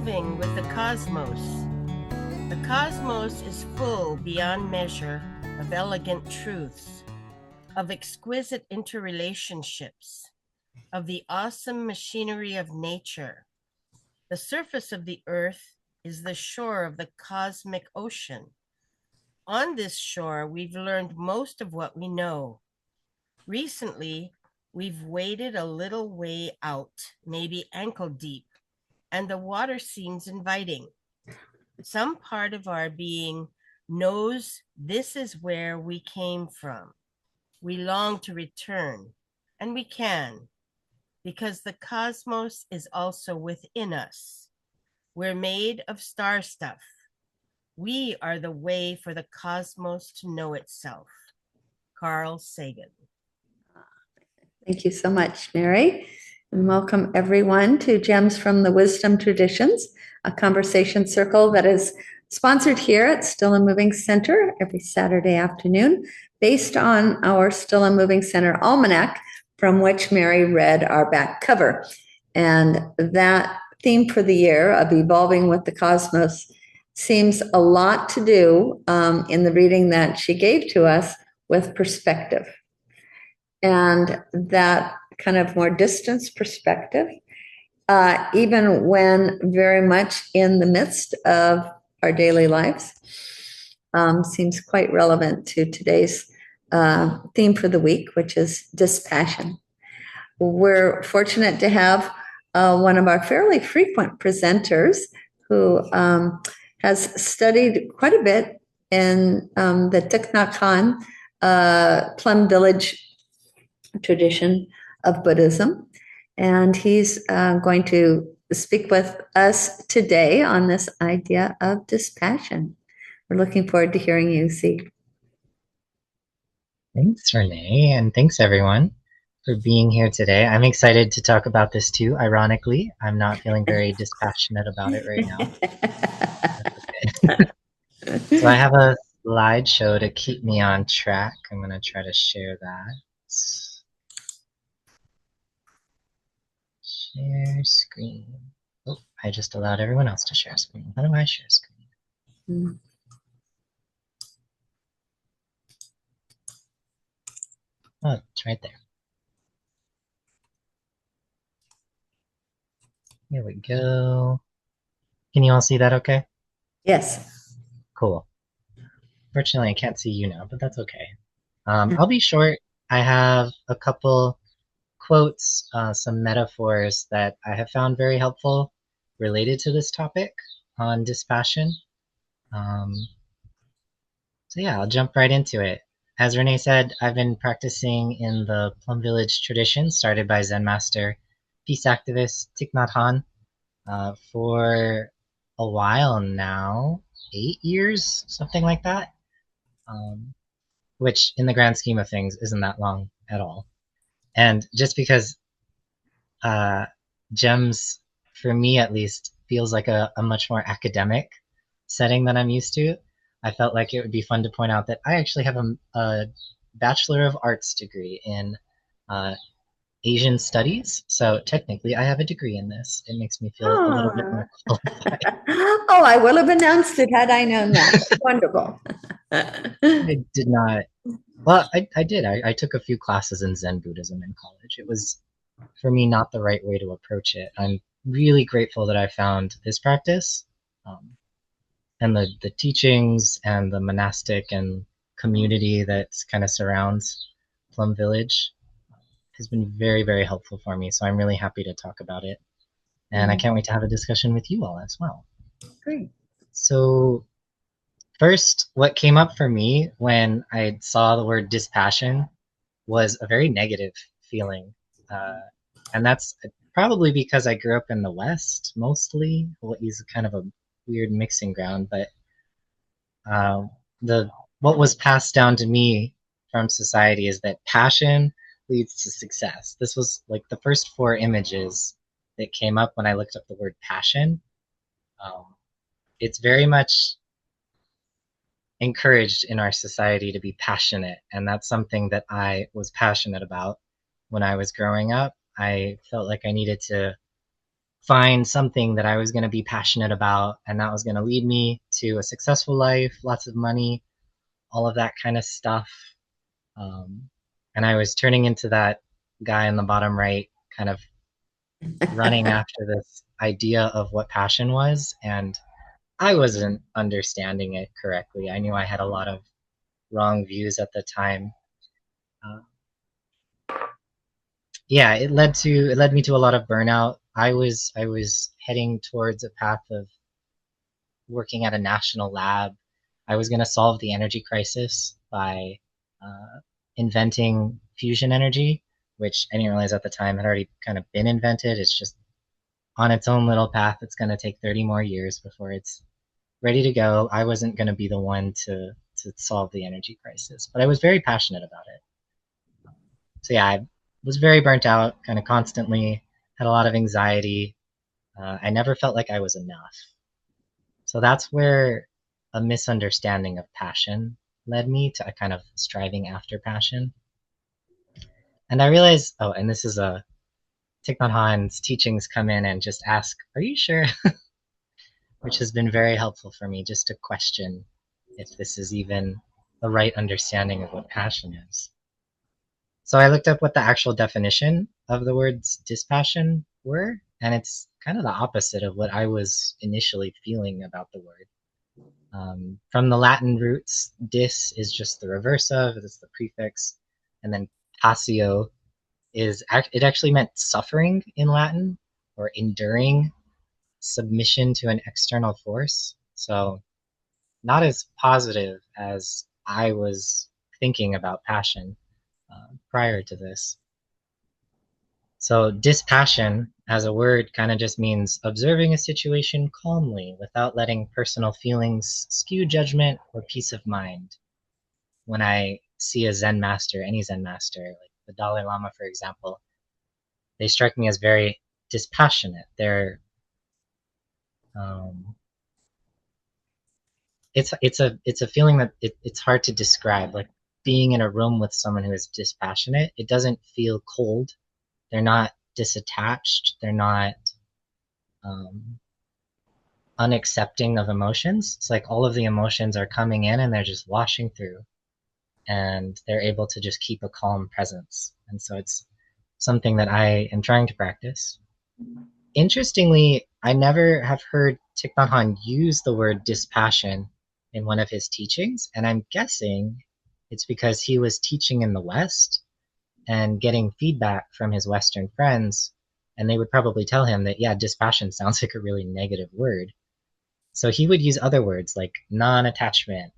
moving with the cosmos. The cosmos is full beyond measure of elegant truths, of exquisite interrelationships, of the awesome machinery of nature. The surface of the earth is the shore of the cosmic ocean. On this shore, we've learned most of what we know. Recently, we've waded a little way out, maybe ankle deep, and the water seems inviting. Some part of our being knows this is where we came from. We long to return, and we can, because the cosmos is also within us. We're made of star stuff. We are the way for the cosmos to know itself. Carl Sagan. Thank you so much, Mary. And welcome everyone to Gems from the Wisdom Traditions, a conversation circle that is sponsored here at Still and Moving Center every Saturday afternoon, based on our Still and Moving Center almanac, from which Mary read our back cover. And that theme for the year of evolving with the cosmos seems a lot to do in the reading that she gave to us with perspective. And that kind of more distance perspective, even when very much in the midst of our daily lives, seems quite relevant to today's theme for the week, which is dispassion. We're fortunate to have one of our fairly frequent presenters who has studied quite a bit in the Thich Nhat Hanh Plum Village tradition of Buddhism. And he's going to speak with us today on this idea of dispassion. We're looking forward to hearing you, See. Thanks, Renee, and thanks everyone for being here today. I'm excited to talk about this too. Ironically, I'm not feeling very dispassionate about it right now. So I have a slideshow to keep me on track. I'm going to try to share that. Share screen. Oh, I just allowed everyone else to share screen. How do I share screen? Oh, it's right there. Here we go. Can you all see that okay? Yes. Cool. Fortunately, I can't see you now, but that's okay. I'll be short. I have a couple quotes, some metaphors that I have found very helpful related to this topic on dispassion. So yeah, I'll jump right into it. As Renee said, I've been practicing in the Plum Village tradition started by Zen master, peace activist Thich Nhat Hanh for a while now, 8 years, something like that, which in the grand scheme of things isn't that long at all. And just because GEMS, for me at least, feels like a much more academic setting than I'm used to, I felt like it would be fun to point out that I actually have a Bachelor of Arts degree in Asian Studies. So technically, I have a degree in this. It makes me feel a little bit more qualified. Oh, I will have announced it had I known that. Wonderful. I did not. Well, I did. I took a few classes in Zen Buddhism in college. It was, for me, not the right way to approach it. I'm really grateful that I found this practice. And the teachings and the monastic and community that kind of surrounds Plum Village has been very, very helpful for me. So I'm really happy to talk about it. And I can't wait to have a discussion with you all as well. Great. So first, what came up for me when I saw the word dispassion was a very negative feeling. And that's probably because I grew up in the West mostly. Hawaii's kind of a weird mixing ground, but what was passed down to me from society is that passion leads to success. This was like the first 4 images that came up when I looked up the word passion. It's very much encouraged in our society to be passionate, and that's something that I was passionate about when I was growing up. I felt like I needed to find something that I was going to be passionate about, and that was going to lead me to a successful life, lots of money, all of that kind of stuff. And I was turning into that guy in the bottom right, kind of running after this idea of what passion was, and I wasn't understanding it correctly. I knew I had a lot of wrong views at the time. Uh, yeah, it led me to a lot of burnout. I was heading towards a path of working at a national lab. I was going to solve the energy crisis by inventing fusion energy, which I didn't realize at the time had already kind of been invented. It's just on its own little path. It's going to take 30 more years before it's ready to go. I wasn't going to be the one to solve the energy crisis, but I was very passionate about it. So yeah, I was very burnt out, kind of constantly, had a lot of anxiety. I never felt like I was enough. So that's where a misunderstanding of passion led me to a kind of striving after passion. And I realized, oh, and this is a Thich Nhat Hanh's teachings come in and just ask, are you sure? Which has been very helpful for me just to question if this is even the right understanding of what passion is. So I looked up what the actual definition of the words dispassion were, and it's kind of the opposite of what I was initially feeling about the word. From the Latin roots, dis is just the reverse of, it's the prefix, and then passio it actually meant suffering in Latin, or enduring, submission to an external force. So not as positive as I was thinking about passion prior to this. So dispassion as a word kind of just means observing a situation calmly without letting personal feelings skew judgment or peace of mind. When I see a Zen master, any Zen master, like the Dalai Lama, for example, they strike me as very dispassionate. They're it's a feeling that it's hard to describe. Like being in a room with someone who is dispassionate, it doesn't feel cold. They're not disattached. They're not um, unaccepting of emotions. It's like all of the emotions are coming in and they're just washing through, and they're able to just keep a calm presence. And so it's something that I am trying to practice. Interestingly, I never have heard Thich Nhat Hanh use the word dispassion in one of his teachings, and I'm guessing it's because he was teaching in the West and getting feedback from his Western friends, and they would probably tell him that, yeah, dispassion sounds like a really negative word. So he would use other words like non-attachment,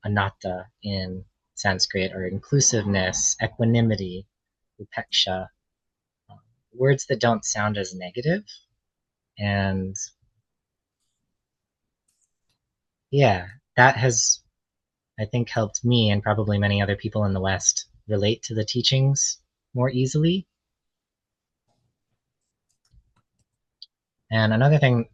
anatta in Sanskrit, or inclusiveness, equanimity, upeksha, words that don't sound as negative. And yeah, that has, I think, helped me and probably many other people in the West relate to the teachings more easily. And another thing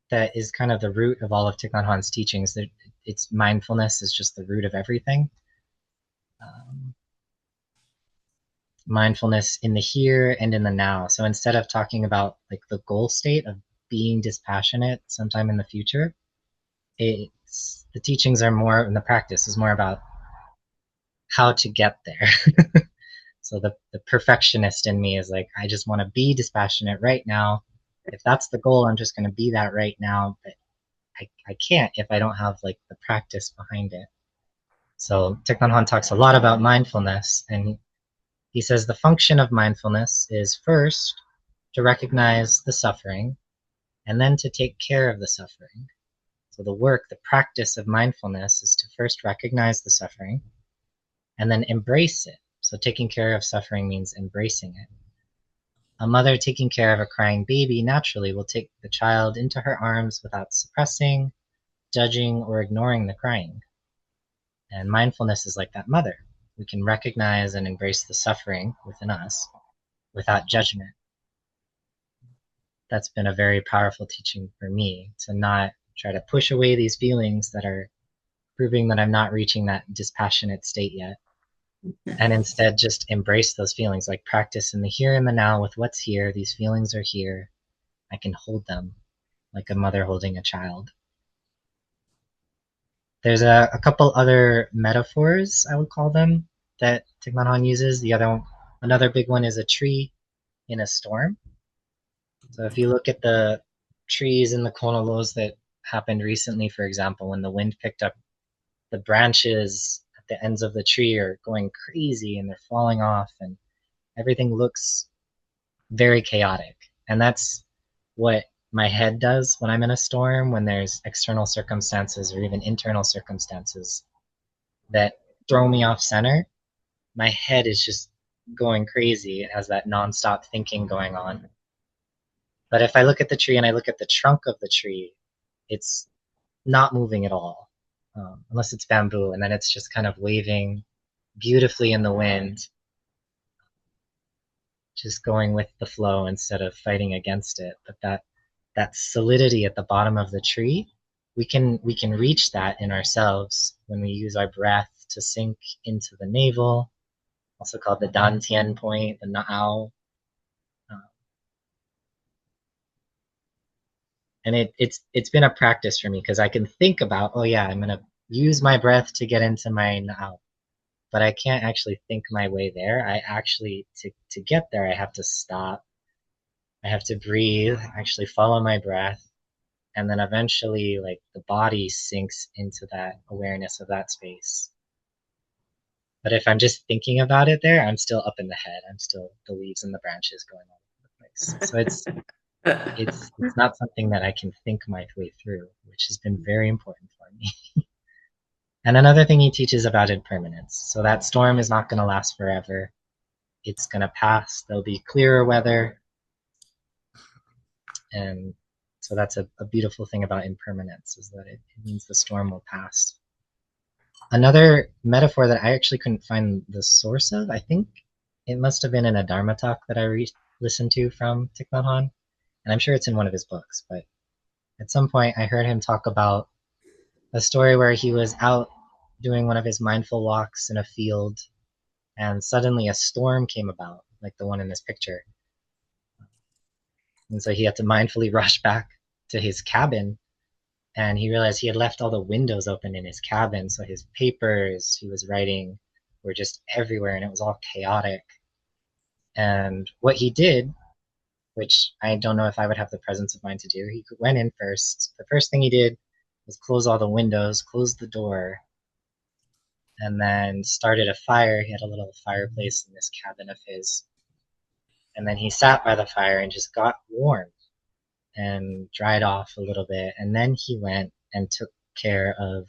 that is kind of the root of all of Thich Nhat Hanh's teachings, that it's mindfulness is just the root of everything. Mindfulness in the here and in the now. So instead of talking about like the goal state of being dispassionate sometime in the future, the teachings are more, and the practice is more about how to get there. So the perfectionist in me is like, I just want to be dispassionate right now. If that's the goal, I'm just going to be that right now. But I can't if I don't have like the practice behind it. So Thich Nhat Hanh talks a lot about mindfulness, and he says the function of mindfulness is first to recognize the suffering, and then to take care of the suffering. So the practice of mindfulness is to first recognize the suffering and then embrace it. So taking care of suffering means embracing it. A mother taking care of a crying baby naturally will take the child into her arms without suppressing, judging, or ignoring the crying. And mindfulness is like that mother. We can recognize and embrace the suffering within us without judgment. That's been a very powerful teaching for me, to not try to push away these feelings that are proving that I'm not reaching that dispassionate state yet, and instead just embrace those feelings, like practice in the here and the now with what's here. These feelings are here. I can hold them like a mother holding a child. There's a couple other metaphors, I would call them, that Thich Nhat Hanh uses. Another big one is a tree in a storm. So if you look at the trees in the Kona lows that happened recently, for example, when the wind picked up, the branches at the ends of the tree are going crazy and they're falling off, and everything looks very chaotic. And that's what my head does when I'm in a storm, when there's external circumstances or even internal circumstances that throw me off center. My head is just going crazy. It has that nonstop thinking going on. But if I look at the tree and I look at the trunk of the tree, it's not moving at all, unless it's bamboo, and then it's just kind of waving beautifully in the wind, just going with the flow instead of fighting against it. But that solidity at the bottom of the tree, we can reach that in ourselves when we use our breath to sink into the navel, also called the dantian point, the na'au. And it's been a practice for me because I can think about, oh yeah, I'm gonna use my breath to get into my na'au, but I can't actually think my way there. I actually to get there, I have to stop. I have to breathe, actually follow my breath, and then eventually, like, the body sinks into that awareness of that space. But if I'm just thinking about it there, I'm still up in the head. I'm still the leaves and the branches going all over the place. So it's not something that I can think my way through, which has been very important for me. And another thing he teaches about impermanence. So that storm is not going to last forever. It's going to pass. There'll be clearer weather. And so that's a beautiful thing about impermanence, is that it means the storm will pass. Another metaphor that I actually couldn't find the source of, I think it must have been in a Dharma talk that I listened to from Thich Nhat Hanh, and I'm sure it's in one of his books, but at some point I heard him talk about a story where he was out doing one of his mindful walks in a field, and suddenly a storm came about, like the one in this picture. And so he had to mindfully rush back to his cabin, and he realized he had left all the windows open in his cabin, so his papers he was writing were just everywhere, and it was all chaotic. And what he did, which I don't know if I would have the presence of mind to do, he went in first. The first thing he did was close all the windows, close the door, and then started a fire. He had a little fireplace in this cabin of his. And then he sat by the fire and just got warm and dried off a little bit. And then he went and took care of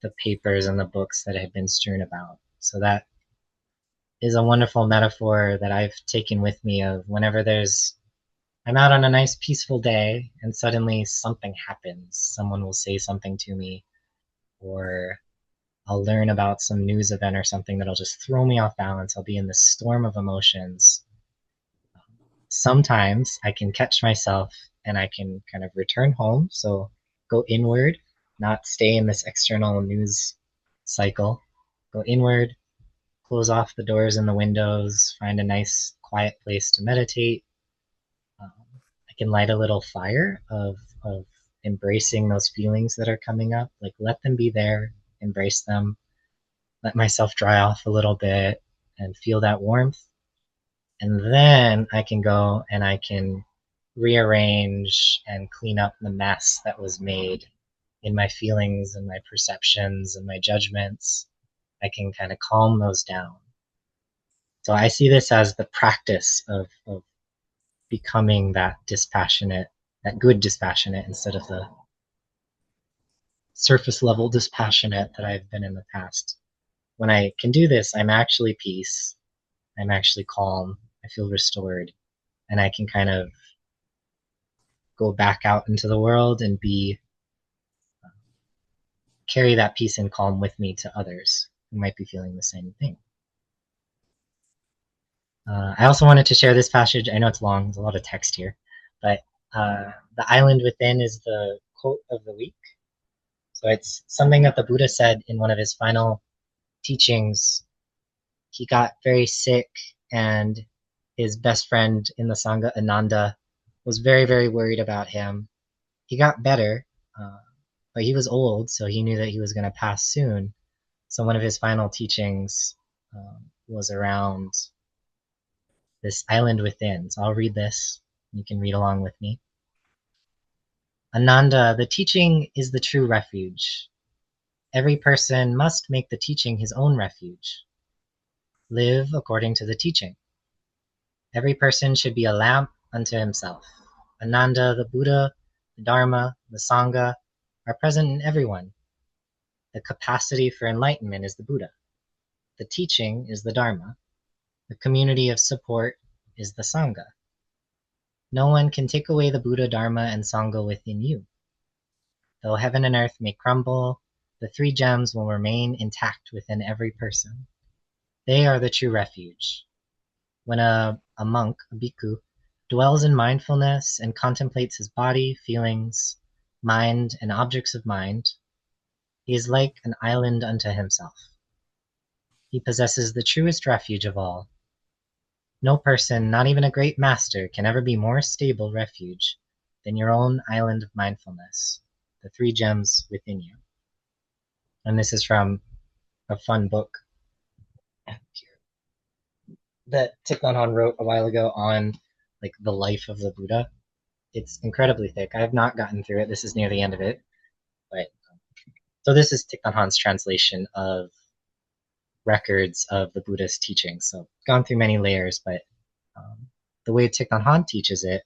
the papers and the books that had been strewn about. So that is a wonderful metaphor that I've taken with me of whenever I'm out on a nice peaceful day and suddenly something happens. Someone will say something to me, or I'll learn about some news event or something that'll just throw me off balance. I'll be in this storm of emotions. Sometimes I can catch myself and I can kind of return home. So go inward, not stay in this external news cycle. Go inward, close off the doors and the windows, find a nice quiet place to meditate. I can light a little fire of embracing those feelings that are coming up. Like, let them be there, embrace them, let myself dry off a little bit and feel that warmth. And then I can go and I can rearrange and clean up the mess that was made in my feelings and my perceptions and my judgments. I can kind of calm those down. So I see this as the practice of becoming that dispassionate, that good dispassionate, instead of the surface level dispassionate that I've been in the past. When I can do this, I'm actually peace. I'm actually calm. I feel restored. And I can kind of go back out into the world and carry that peace and calm with me to others who might be feeling the same thing. I also wanted to share this passage. I know it's long, there's a lot of text here, but the island within is the quote of the week. So it's something that the Buddha said in one of his final teachings. He got very sick, and his best friend in the Sangha, Ananda, was very, very worried about him. He got better, but he was old, so he knew that he was going to pass soon. So one of his final teachings was around this island within. So I'll read this. You can read along with me. Ananda, the teaching is the true refuge. Every person must make the teaching his own refuge. Live according to the teaching. Every person should be a lamp unto himself. Ananda, the Buddha, the Dharma, the Sangha are present in everyone. The capacity for enlightenment is the Buddha. The teaching is the Dharma. The community of support is the Sangha. No one can take away the Buddha, Dharma, and Sangha within you. Though heaven and earth may crumble, the three gems will remain intact within every person. They are the true refuge. When a monk, a bhikkhu, dwells in mindfulness and contemplates his body, feelings, mind, and objects of mind, he is like an island unto himself. He possesses the truest refuge of all. No person, not even a great master, can ever be more stable refuge than your own island of mindfulness, the three gems within you. And this is from a fun book that Thich Nhat Hanh wrote a while ago on like the life of the Buddha. It's incredibly thick. I have not gotten through it. This is near the end of it. But so this is Thich Nhat Hanh's translation of records of the Buddha's teachings. So gone through many layers, but the way Thich Nhat Hanh teaches it,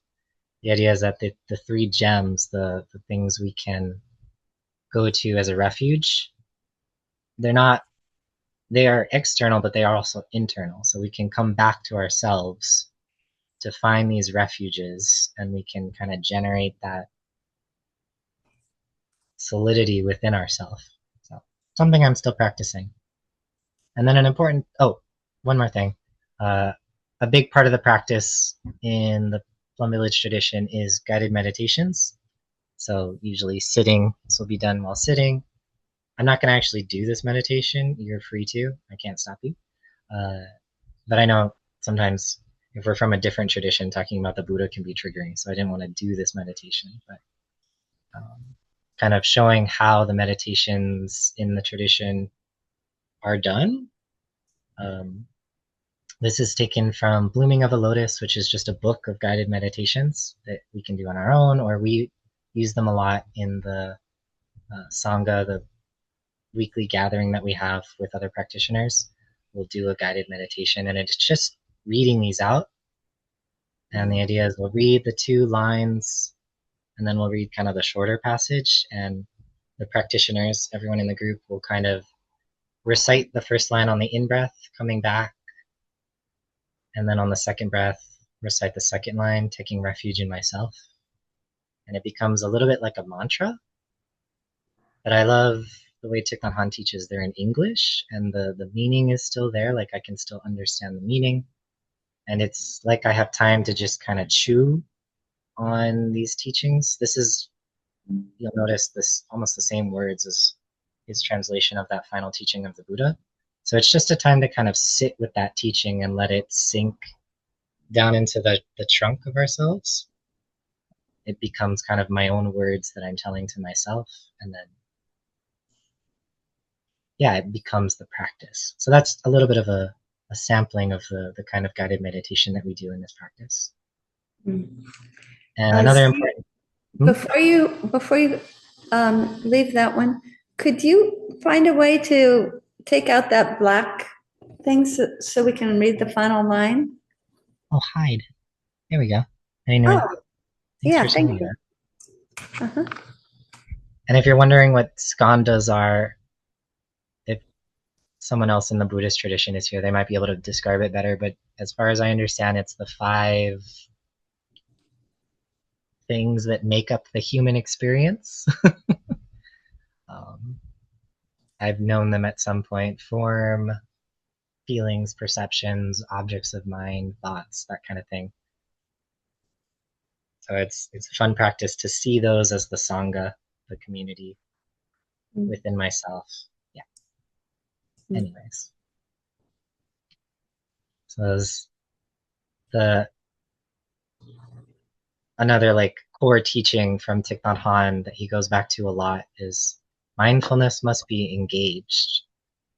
the idea is that the three gems, the things we can go to as a refuge, they are external, but they are also internal. So we can come back to ourselves to find these refuges, and we can kind of generate that solidity within ourselves. So something I'm still practicing. And then one more thing. A big part of the practice in the Plum Village tradition is guided meditations. So usually sitting, this will be done while sitting. I'm not going to actually do this meditation. You're free to. I can't stop you. But I know sometimes if we're from a different tradition, talking about the Buddha can be triggering. So I didn't want to do this meditation, but kind of showing how the meditations in the tradition are done. This is taken from Blooming of a Lotus, which is just a book of guided meditations that we can do on our own, or we use them a lot in the Sangha, the weekly gathering that we have with other practitioners. We'll do a guided meditation, and it's just reading these out. And the idea is we'll read the 2 lines, and then we'll read kind of the shorter passage, and the practitioners, everyone in the group, will kind of recite the first line on the in-breath, coming back, and then on the second breath, recite the second line, taking refuge in myself. And it becomes a little bit like a mantra. But I love the way Thich Nhat Hanh teaches. They're in English, and the meaning is still there. Like I can still understand the meaning. And it's like I have time to just kind of chew on these teachings. You'll notice this almost the same words as his translation of that final teaching of the Buddha. So it's just a time to kind of sit with that teaching and let it sink down into the trunk of ourselves. It becomes kind of my own words that I'm telling to myself, and then it becomes the practice. So that's a little bit of a sampling of the kind of guided meditation that we do in this practice. And another important before you leave that one, could you find a way to take out that black thing so we can read the final line? Oh, hide. There we go. I know. Oh, yeah, thank you. Uh-huh. And if you're wondering what skandhas are, if someone else in the Buddhist tradition is here, they might be able to describe it better. But as far as I understand, it's the 5 things that make up the human experience. I've known them at some point: form, feelings, perceptions, objects of mind, thoughts, that kind of thing. So it's a fun practice to see those as the Sangha, the community within myself. Yeah. Anyways. So the another like core teaching from Thich Nhat Hanh that he goes back to a lot is mindfulness must be engaged.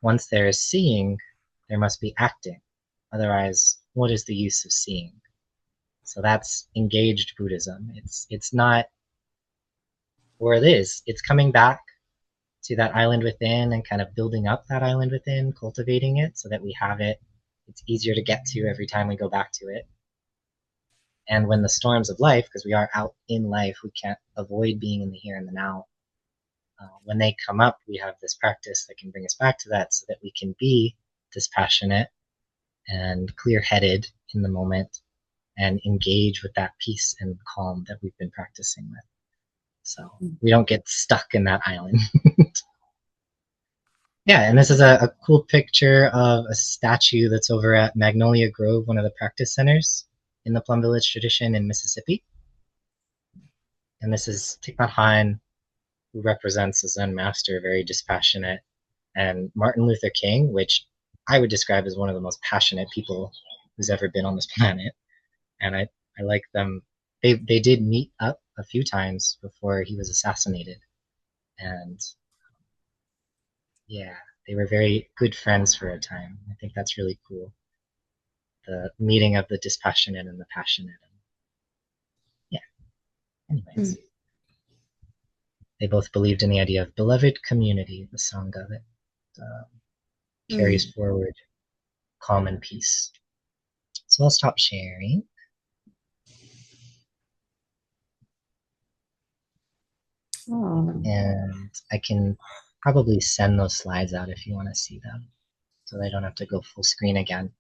Once there is seeing, there must be acting. Otherwise, what is the use of seeing? So that's engaged Buddhism. It's not, or it is. It's coming back to that island within and kind of building up that island within, cultivating it so that we have it. It's easier to get to every time we go back to it. And when the storms of life, because we are out in life, we can't avoid being in the here and the now. When they come up, we have this practice that can bring us back to that so that we can be dispassionate and clear-headed in the moment and engage with that peace and calm that we've been practicing with. So we don't get stuck in that island. Yeah, and this is a cool picture of a statue that's over at Magnolia Grove, one of the practice centers in the Plum Village tradition in Mississippi. And this is Thich Nhat Hanh, who represents a Zen master, very dispassionate, and Martin Luther King, which I would describe as one of the most passionate people who's ever been on this planet. And I like them. They did meet up a few times before he was assassinated. And yeah, they were very good friends for a time. I think that's really cool. The meeting of the dispassionate and the passionate. Yeah. Anyways, they both believed in the idea of beloved community, the Sangha that carries forward calm and peace. So I'll stop sharing. Oh. And I can probably send those slides out if you want to see them so they don't have to go full screen again.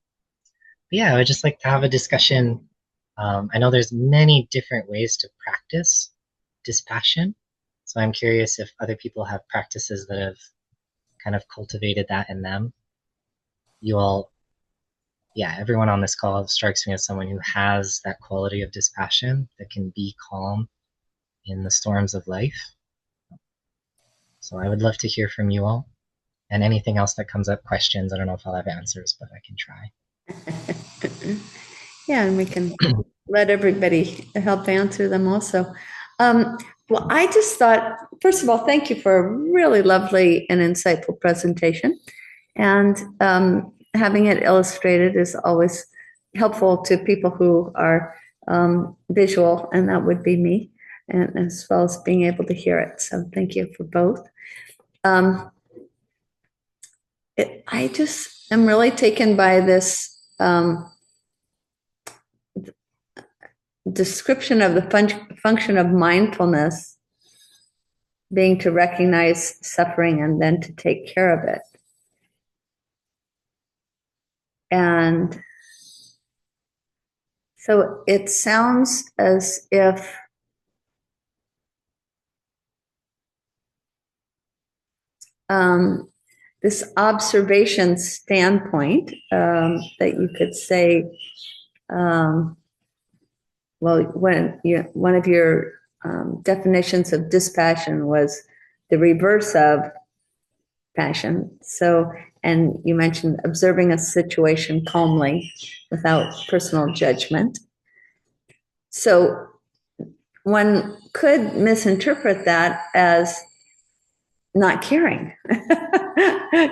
But yeah, I would just like to have a discussion. I know there's many different ways to practice dispassion. So I'm curious if other people have practices that have kind of cultivated that in them. You all, yeah, everyone on this call strikes me as someone who has that quality of dispassion that can be calm in the storms of life. So I would love to hear from you all. And anything else that comes up, questions, I don't know if I'll have answers, but I can try. Yeah, and we can let everybody help answer them also. Well, I just thought, first of all, thank you for a really lovely and insightful presentation. And having it illustrated is always helpful to people who are visual, and that would be me, and as well as being able to hear it. So thank you for both. I just am really taken by this description of the function of mindfulness being to recognize suffering and then to take care of it. And so it sounds as if this observation standpoint that you could say, well, when one of your definitions of dispassion was the reverse of passion. So, and you mentioned observing a situation calmly without personal judgment. So one could misinterpret that as not caring,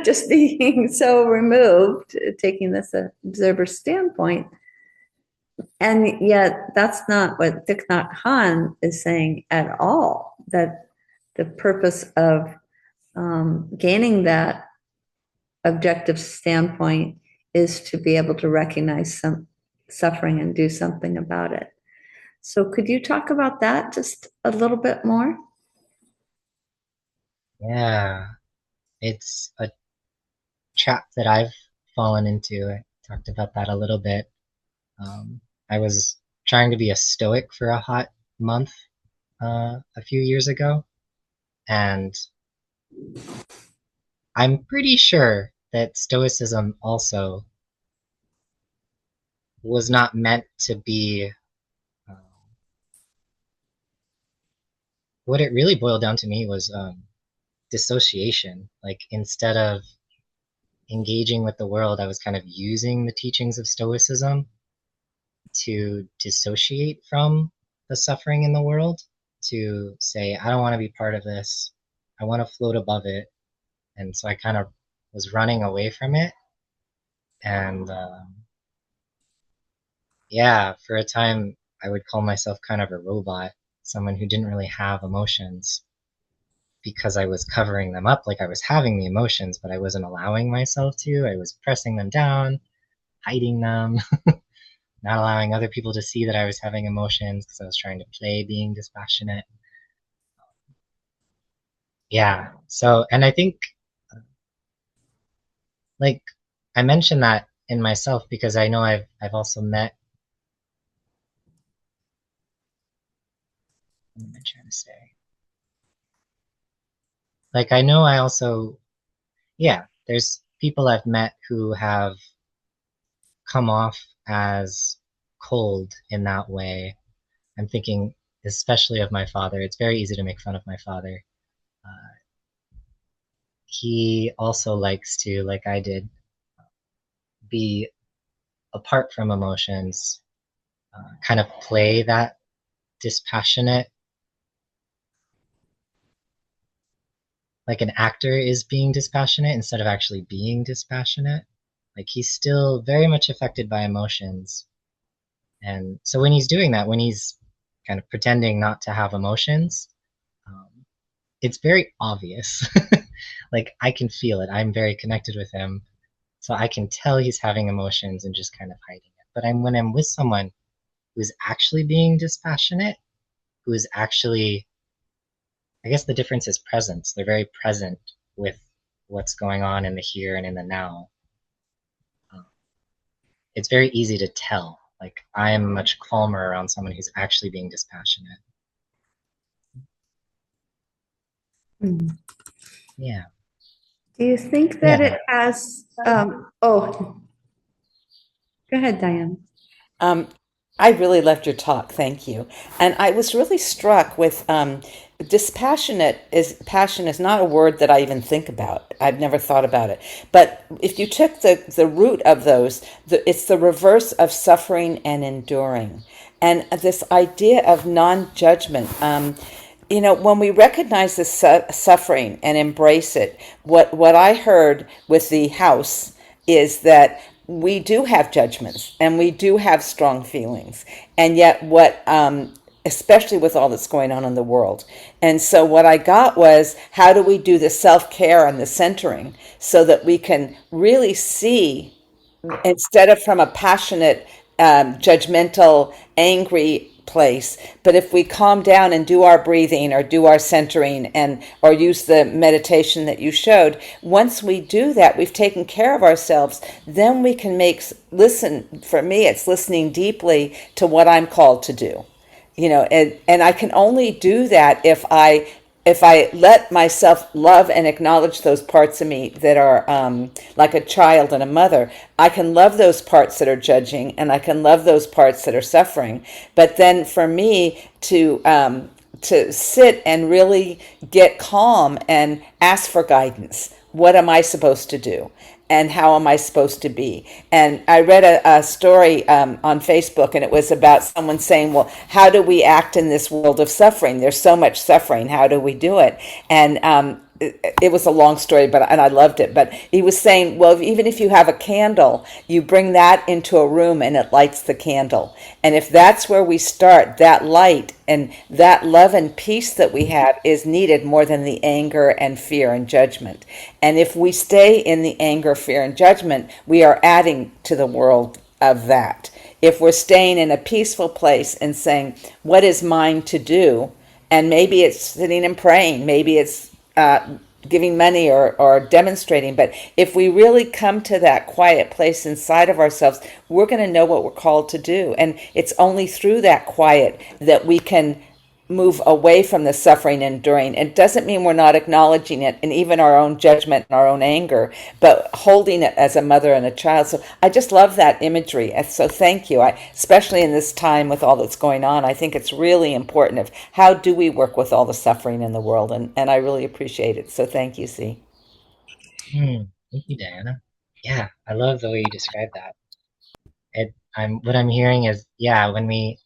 just being so removed, taking this observer standpoint. And yet that's not what Thich Nhat Hanh is saying at all, that the purpose of gaining that objective standpoint is to be able to recognize some suffering and do something about it. So could you talk about that just a little bit more? Yeah, it's a trap that I've fallen into. I talked about that a little bit. I was trying to be a stoic for a hot month a few years ago, and I'm pretty sure that stoicism also was not meant to be what it really boiled down to me was dissociation. Like instead of engaging with the world, I was kind of using the teachings of stoicism to dissociate from the suffering in the world, to say, I don't want to be part of this. I want to float above it. And so I kind of was running away from it. And yeah, for a time, I would call myself kind of a robot, someone who didn't really have emotions because I was covering them up. Like I was having the emotions, but I wasn't allowing myself to. I was pressing them down, hiding them, not allowing other people to see that I was having emotions because I was trying to play being dispassionate. Yeah. So, and I think like I mentioned that in myself because I know I've also met, what am I trying to say? Like I know I also, yeah, there's people I've met who have come off as cold in that way. I'm thinking especially of my father. It's very easy to make fun of my father. Uh, he also likes to, like I did, be apart from emotions, kind of play that dispassionate, like an actor is being dispassionate instead of actually being dispassionate. Like he's still very much affected by emotions. And so when he's doing that, when he's kind of pretending not to have emotions, um, it's very obvious. Like I can feel it. I'm very connected with him. So I can tell he's having emotions and just kind of hiding it. But when I'm with someone who's actually being dispassionate, who is actually, I guess the difference is presence. They're very present with what's going on in the here and in the now. Um, it's very easy to tell. Like I'm much calmer around someone who's actually being dispassionate. Mm. Yeah. Do you think that Yeah. it has, oh, go ahead, Diane. Um, I really loved your talk. Thank you. And I was really struck with dispassionate is passion is not a word that I even think about. I've never thought about it. But if you took the root of those, it's the reverse of suffering and enduring. And this idea of non-judgment, when we recognize the suffering and embrace it, what I heard with the house is that we do have judgments and we do have strong feelings, and yet especially with all that's going on in the world. And so what I got was, how do we do the self-care and the centering so that we can really see, instead of from a passionate, judgmental, angry place, but if we calm down and do our breathing or do our centering and or use the meditation that you showed, once we do that, we've taken care of ourselves, then we can listen. For me, it's listening deeply to what I'm called to do, and I can only do that if I let myself love and acknowledge those parts of me that are, like a child and a mother. I can love those parts that are judging, and I can love those parts that are suffering. But then for me to sit and really get calm and ask for guidance. What am I supposed to do? And how am I supposed to be? And I read a story on Facebook, and it was about someone saying, well, how do we act in this world of suffering? There's so much suffering. How do we do it? And it was a long story, and I loved it. But he was saying, well, even if you have a candle, you bring that into a room and it lights the candle. And if that's where we start, that light and that love and peace that we have is needed more than the anger and fear and judgment. And if we stay in the anger, fear, and judgment, we are adding to the world of that. If we're staying in a peaceful place and saying, what is mine to do? And maybe it's sitting and praying, maybe it's giving money or demonstrating. But if we really come to that quiet place inside of ourselves, we're going to know what we're called to do. And it's only through that quiet that we can move away from the suffering and enduring. It doesn't mean we're not acknowledging it and even our own judgment and our own anger, but holding it as a mother and a child. So I just love that imagery. So thank you. Especially in this time with all that's going on, I think it's really important of how do we work with all the suffering in the world. And I really appreciate it. So thank you, C. Thank you, Diana. Yeah, I love the way you describe that. What I'm hearing is, yeah, when we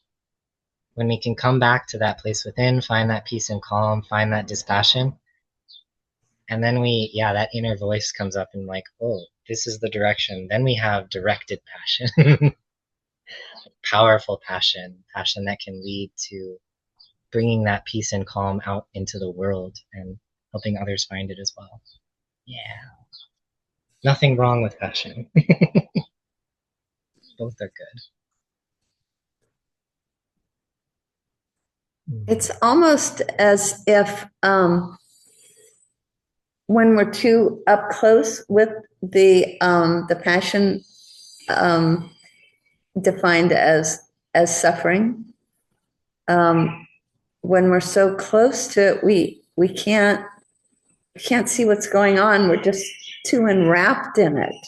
when we can come back to that place within, find that peace and calm, find that dispassion, and then that inner voice comes up and like, oh, this is the direction. Then we have directed passion, powerful passion, passion that can lead to bringing that peace and calm out into the world and helping others find it as well. Yeah. Nothing wrong with passion. Both are good. It's almost as if when we're too up close with the passion defined as suffering, when we're so close to it, we can't see what's going on. We're just too enwrapped in it,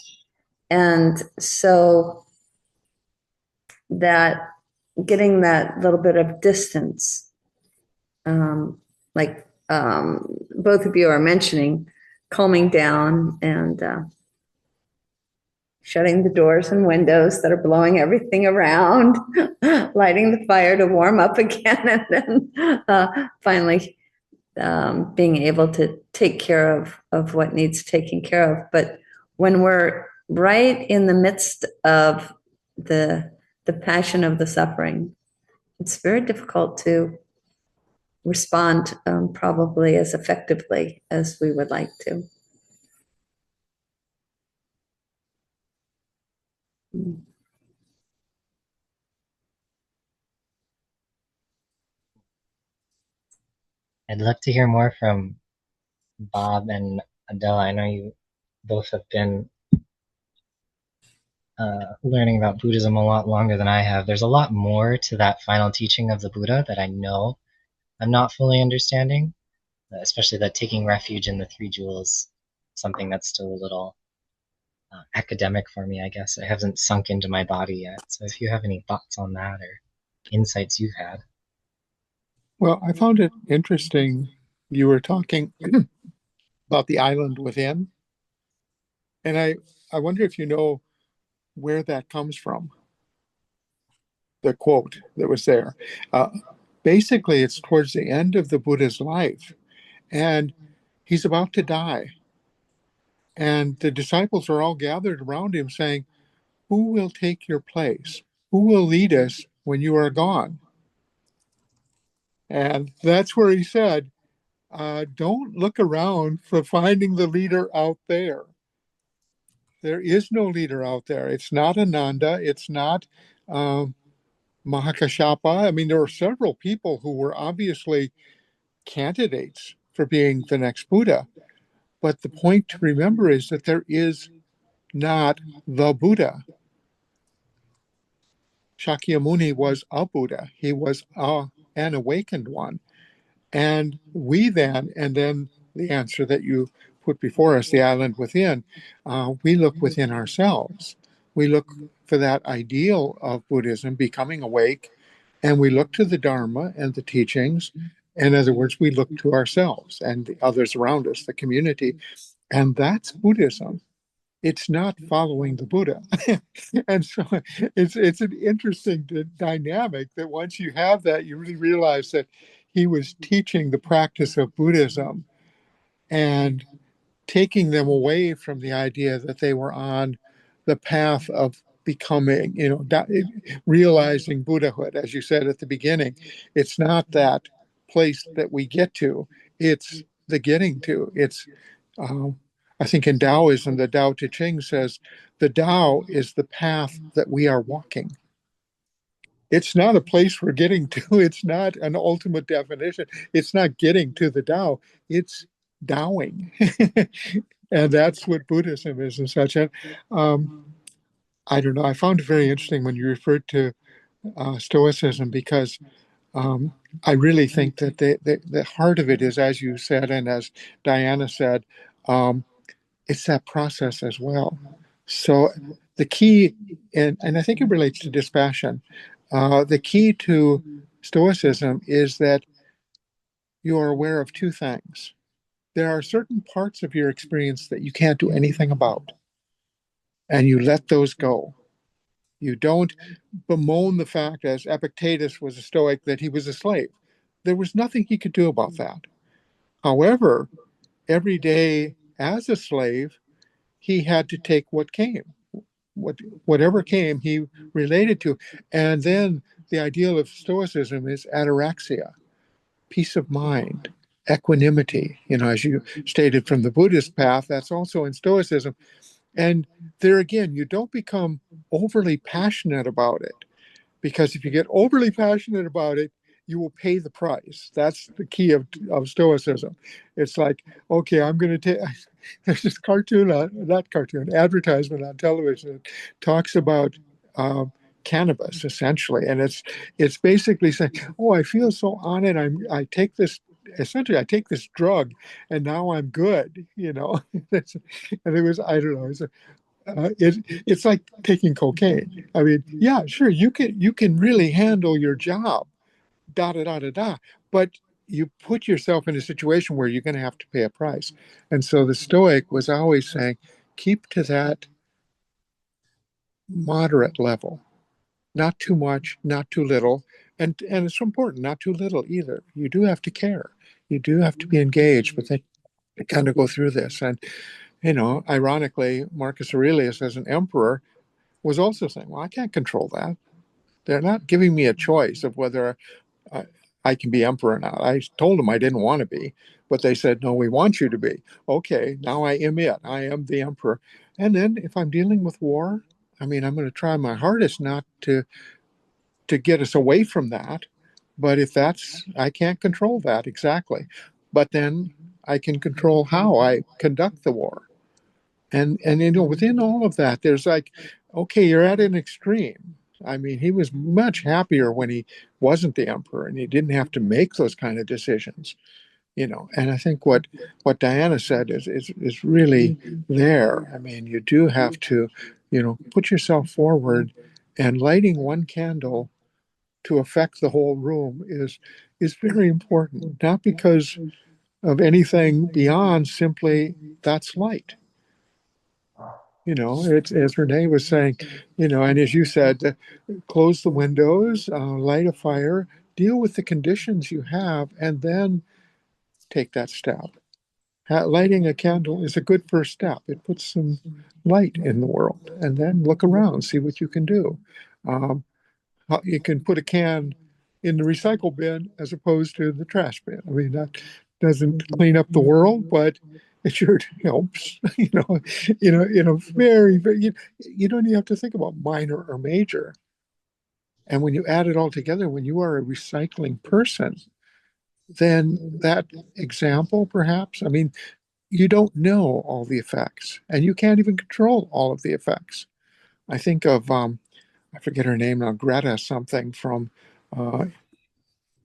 and so that getting that little bit of distance, like both of you are mentioning, calming down and shutting the doors and windows that are blowing everything around, lighting the fire to warm up again, and then finally being able to take care of what needs taking care of. But when we're right in the midst of the passion of the suffering, it's very difficult to respond probably as effectively as we would like to. I'd love to hear more from Bob and Adele. I know you both have been learning about Buddhism a lot longer than I have. There's a lot more to that final teaching of the Buddha that I know I'm not fully understanding, especially that taking refuge in the three jewels, something that's still a little academic for me, I guess. It hasn't sunk into my body yet. So if you have any thoughts on that or insights you've had. Well, I found it interesting. You were talking about the island within, and I wonder if you know where that comes from. The quote that was there. Basically, it's towards the end of the Buddha's life, and he's about to die. And the disciples are all gathered around him saying, who will take your place? Who will lead us when you are gone? And that's where he said, don't look around for finding the leader out there. There is no leader out there. It's not Ananda. It's not Mahakashapa. I mean, there are several people who were obviously candidates for being the next Buddha. But the point to remember is that there is not the Buddha. Shakyamuni was a Buddha. He was an awakened one. And then the answer that you put before us, the island within, we look within ourselves. We look for that ideal of Buddhism, becoming awake, and we look to the Dharma and the teachings. In other words, we look to ourselves and the others around us, the community, and that's Buddhism. It's not following the Buddha. And so it's an interesting dynamic that once you have that, you really realize that he was teaching the practice of Buddhism and taking them away from the idea that they were on the path of becoming, realizing Buddhahood. As you said at the beginning, it's not that place that we get to, it's the getting to. It's, I think in Taoism, the Tao Te Ching says, the Tao is the path that we are walking. It's not a place we're getting to. It's not an ultimate definition. It's not getting to the Tao. It's Taoing. And that's what Buddhism is and such. And I don't know. I found it very interesting when you referred to Stoicism because I really think that the heart of it is, as you said, and as Diana said, it's that process as well. So the key, and I think it relates to dispassion, the key to Stoicism is that you are aware of two things. There are certain parts of your experience that you can't do anything about, and you let those go. You don't bemoan the fact, as Epictetus was a Stoic, that he was a slave. There was nothing he could do about that. However, every day as a slave, he had to take what came. Whatever came, he related to. And then the ideal of Stoicism is ataraxia, peace of mind, equanimity. As you stated from the Buddhist path, that's also in Stoicism. And there again, you don't become overly passionate about it, because if you get overly passionate about it, you will pay the price. That's the key of Stoicism. It's like, okay, I'm going to take, there's this advertisement on television that talks about cannabis, essentially. And it's basically saying, oh, I feel so on it. I take this, essentially, I take this drug and now I'm good, and it was, I don't know, it's like taking cocaine. I mean, yeah, sure, you can really handle your job, da da da da da, but you put yourself in a situation where you're going to have to pay a price. And so the Stoic was always saying, keep to that moderate level, not too much, not too little, and it's important, not too little either. You do have to care, you do have to be engaged, but they kind of go through this. And ironically, Marcus Aurelius, as an emperor, was also saying, well, I can't control that. They're not giving me a choice of whether I, I can be emperor or not. I told them I didn't want to be, but they said, no, we want you to be. Okay, now I am it. I am the emperor. And then if I'm dealing with war, I mean, I'm going to try my hardest not to get us away from that. But if I can't control that exactly. But then I can control how I conduct the war. And within all of that, there's like, okay, you're at an extreme. I mean, he was much happier when he wasn't the emperor and he didn't have to make those kind of decisions. And I think what Diana said is really there. I mean, you do have to, put yourself forward, and lighting one candle to affect the whole room is very important, not because of anything beyond simply that's light. It's, as Renee was saying, and as you said, close the windows, light a fire, deal with the conditions you have, and then take that step. Lighting a candle is a good first step. It puts some light in the world, and then look around, see what you can do. Um, you can put a can in the recycle bin as opposed to the trash bin. I mean, that doesn't clean up the world, but it sure helps. Very, very. You don't even have to think about minor or major. And when you add it all together, when you are a recycling person, then that example, perhaps, I mean, you don't know all the effects, and you can't even control all of the effects. I think of I forget her name now, Greta something from uh,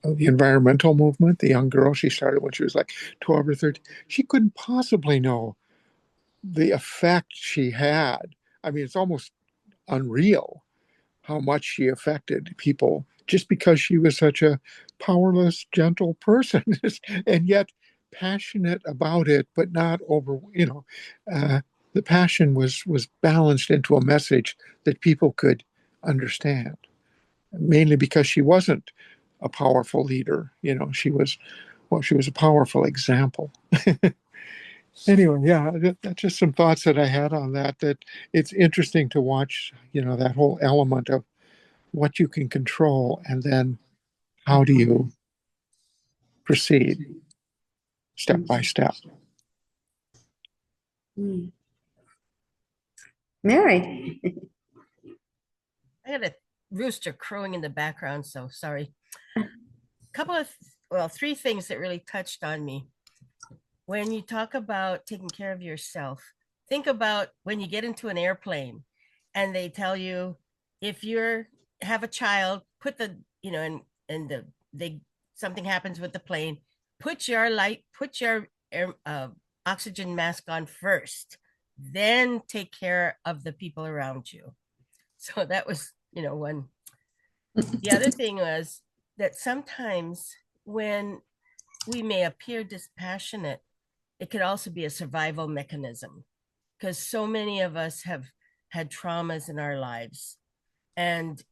the environmental movement, the young girl. She started when she was like 12 or 13. She couldn't possibly know the effect she had. I mean, it's almost unreal how much she affected people just because she was such a powerless, gentle person, and yet passionate about it, but not over. The passion was balanced into a message that people could understand. Mainly because she wasn't a powerful leader. She was a powerful example. Anyway, yeah, that's just some thoughts that I had on that. That it's interesting to watch, that whole element of what you can control, and then how do you proceed step by step. Mary. I had a rooster crowing in the background, so sorry. Three things that really touched on me. When you talk about taking care of yourself, think about when you get into an airplane and they tell you, if you have a child, put the, something happens with the plane, put your oxygen mask on first, then take care of the people around you. So that was, one. The other thing was that sometimes when we may appear dispassionate, it could also be a survival mechanism, because so many of us have had traumas in our lives. and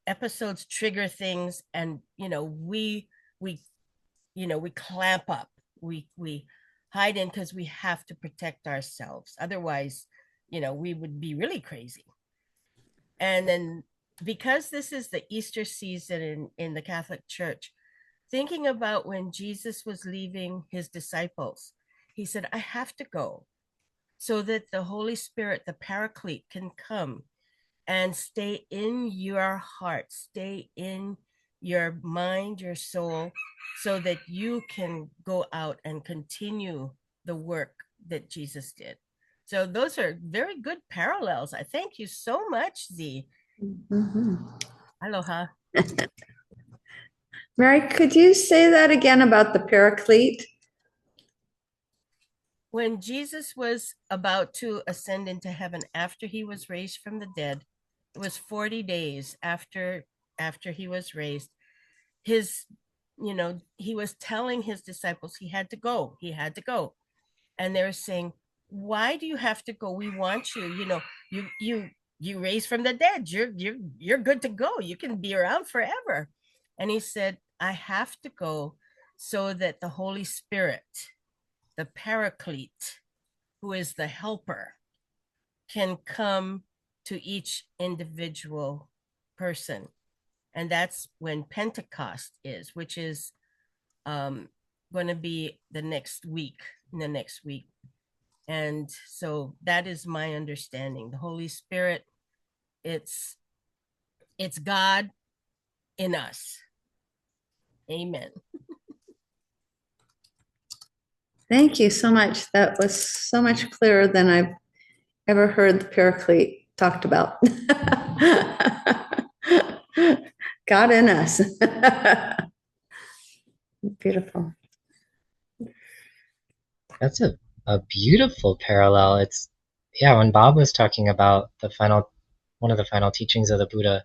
episodes trigger things, and we we clamp up, we hide in, because we have to protect ourselves, otherwise we would be really crazy. And then, because this is the Easter season in the Catholic Church, thinking about when Jesus was leaving his disciples, he said, I have to go so that the Holy Spirit, the Paraclete, can come and stay in your heart, stay in your mind, your soul, so that you can go out and continue the work that Jesus did. So those are very good parallels. I thank you so much, Z. Aloha. Mary, could you say that again about the Paraclete? When Jesus was about to ascend into heaven after he was raised from the dead, it was 40 days after he was raised. His he was telling his disciples he had to go. And they were saying, why do you have to go? We want you. You raised from the dead. You're good to go. You can be around forever. And he said, I have to go so that the Holy Spirit, the Paraclete, who is the helper, can come to each individual person. And that's when Pentecost is, which is going to be the next week. And so that is my understanding. The Holy Spirit, it's God in us. Amen. Thank you so much. That was so much clearer than I've ever heard the Paraclete talked about. God in us. Beautiful. That's a beautiful parallel. It's, yeah, when Bob was talking about one of the final teachings of the Buddha,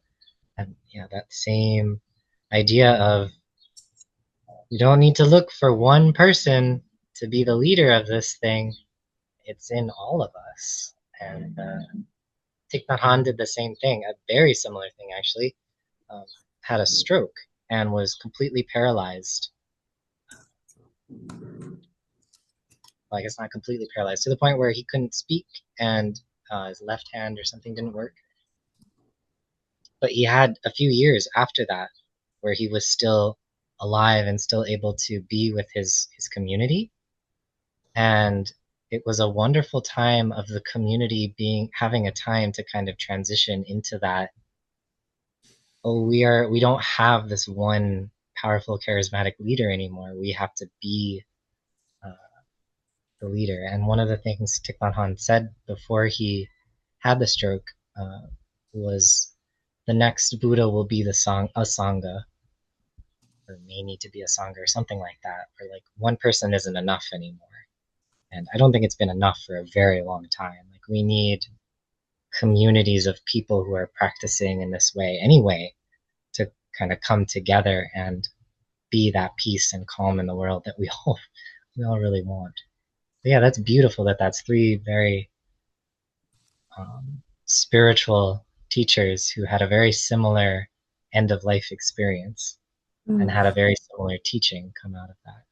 and yeah, that same idea of you don't need to look for one person to be the leader of this thing. It's in all of us. And Thich Nhat Hanh did the same thing, a very similar thing actually. Had a stroke and was completely paralyzed. Well, I guess not completely paralyzed, to the point where he couldn't speak, and his left hand or something didn't work. But he had a few years after that where he was still alive and still able to be with his community. And it was a wonderful time of the community having a time to kind of transition into that. Oh, we don't have this one powerful, charismatic leader anymore. We have to be the leader. And one of the things Thich Nhat Hanh said before he had the stroke was, the next Buddha will be a Sangha, or may need to be a Sangha, or something like that. Or like, one person isn't enough anymore. And I don't think it's been enough for a very long time. Like, we need communities of people who are practicing in this way anyway, to kind of come together and be that peace and calm in the world that we all really want. But yeah, that's beautiful that's three very spiritual teachers who had a very similar end of life experience and had a very similar teaching come out of that.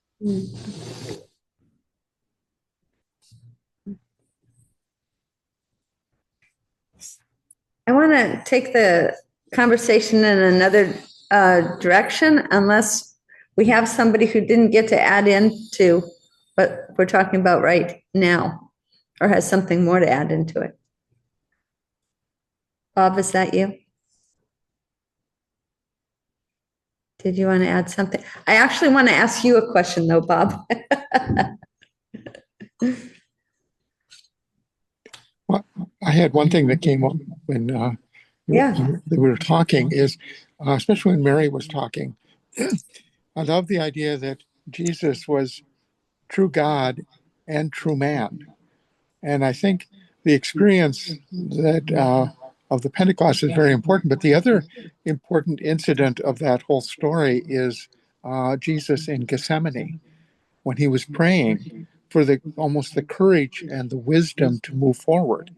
I want to take the conversation in another direction, unless we have somebody who didn't get to add into what we're talking about right now, or has something more to add into it. Bob, is that you? Did you want to add something? I actually want to ask you a question though, Bob. Well, I had one thing that came up when we were talking, is especially when Mary was talking. I love the idea that Jesus was true God and true man. And I think the experience that of the Pentecost is very important. But the other important incident of that whole story is Jesus in Gethsemane, when he was praying for almost the courage and the wisdom to move forward.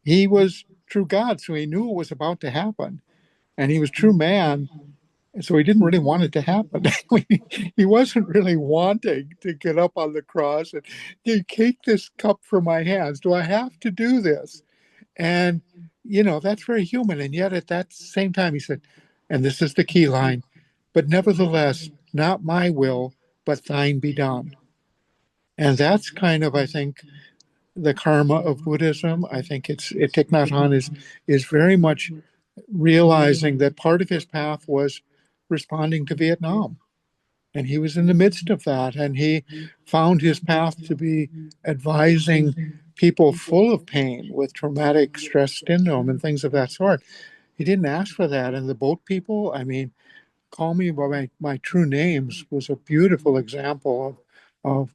He was true God, so he knew it was about to happen. and he was true man. And so he didn't really want it to happen. He wasn't really wanting to get up on the cross and take this cup from my hands. Do I have to do this? And, that's very human. And yet at that same time, he said, and this is the key line, but nevertheless, not my will, but thine be done. And that's kind of, I think, the karma of Buddhism. I think Thich Nhat Hanh is very much realizing that part of his path was responding to Vietnam. And he was in the midst of that. And he found his path to be advising people full of pain with traumatic stress syndrome and things of that sort. He didn't ask for that. And the boat people, I mean, Call Me by my True Names was a beautiful example of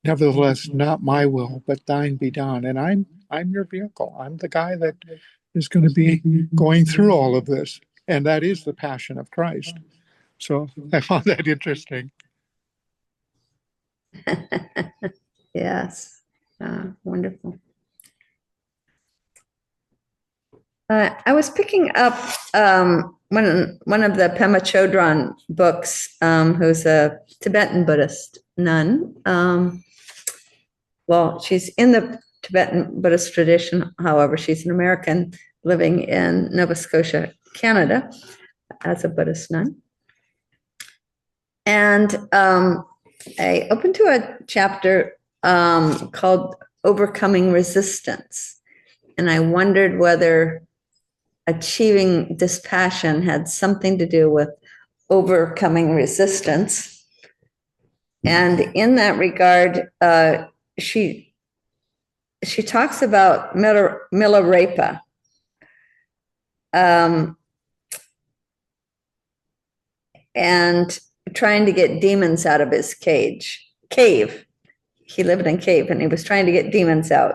nevertheless, not my will, but thine be done. And I'm your vehicle. I'm the guy that is going to be going through all of this. And that is the passion of Christ. So I found that interesting. Yes. Wonderful. I was picking up one of the Pema Chodron books, who's a Tibetan Buddhist nun. Well, she's in the Tibetan Buddhist tradition. However, she's an American living in Nova Scotia, Canada, as a Buddhist nun. And I opened to a chapter called Overcoming Resistance. And I wondered whether achieving dispassion had something to do with overcoming resistance. And in that regard, she talks about Milarepa. And trying to get demons out of his cave. He lived in a cave and he was trying to get demons out.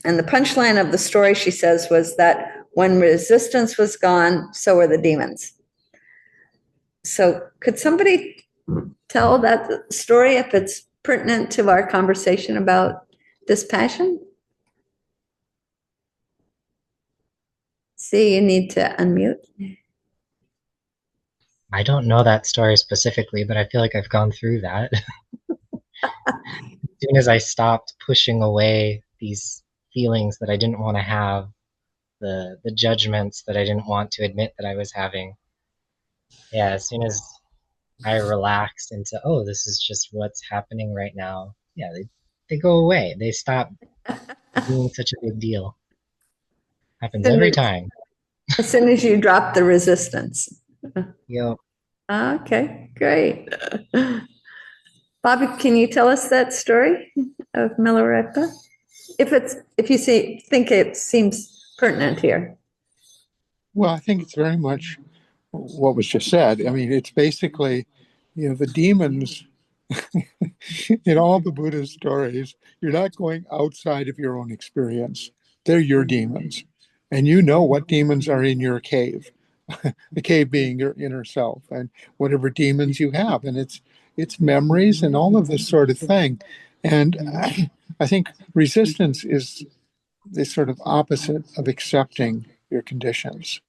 And the punchline of the story, she says, was that when resistance was gone, so were the demons. So could somebody tell that story if it's pertinent to our conversation about dispassion? See, you need to unmute. I don't know that story specifically, but I feel like I've gone through that. As soon as I stopped pushing away these feelings that I didn't want to have, the judgments that I didn't want to admit that I was having, yeah, as soon as I relaxed into, oh, this is just what's happening right now, yeah, they go away. They stop being such a big deal. Happens every time. As soon as you drop the resistance. Yep. Okay, great. Bobby, can you tell us that story of Milarepa? If you think it seems pertinent here. Well, I think it's very much what was just said. I mean, it's basically, the demons in all the Buddhist stories, you're not going outside of your own experience. They're your demons. And you know what demons are in your cave, the cave being your inner self, and whatever demons you have. And it's memories and all of this sort of thing. And I think resistance is the sort of opposite of accepting your conditions.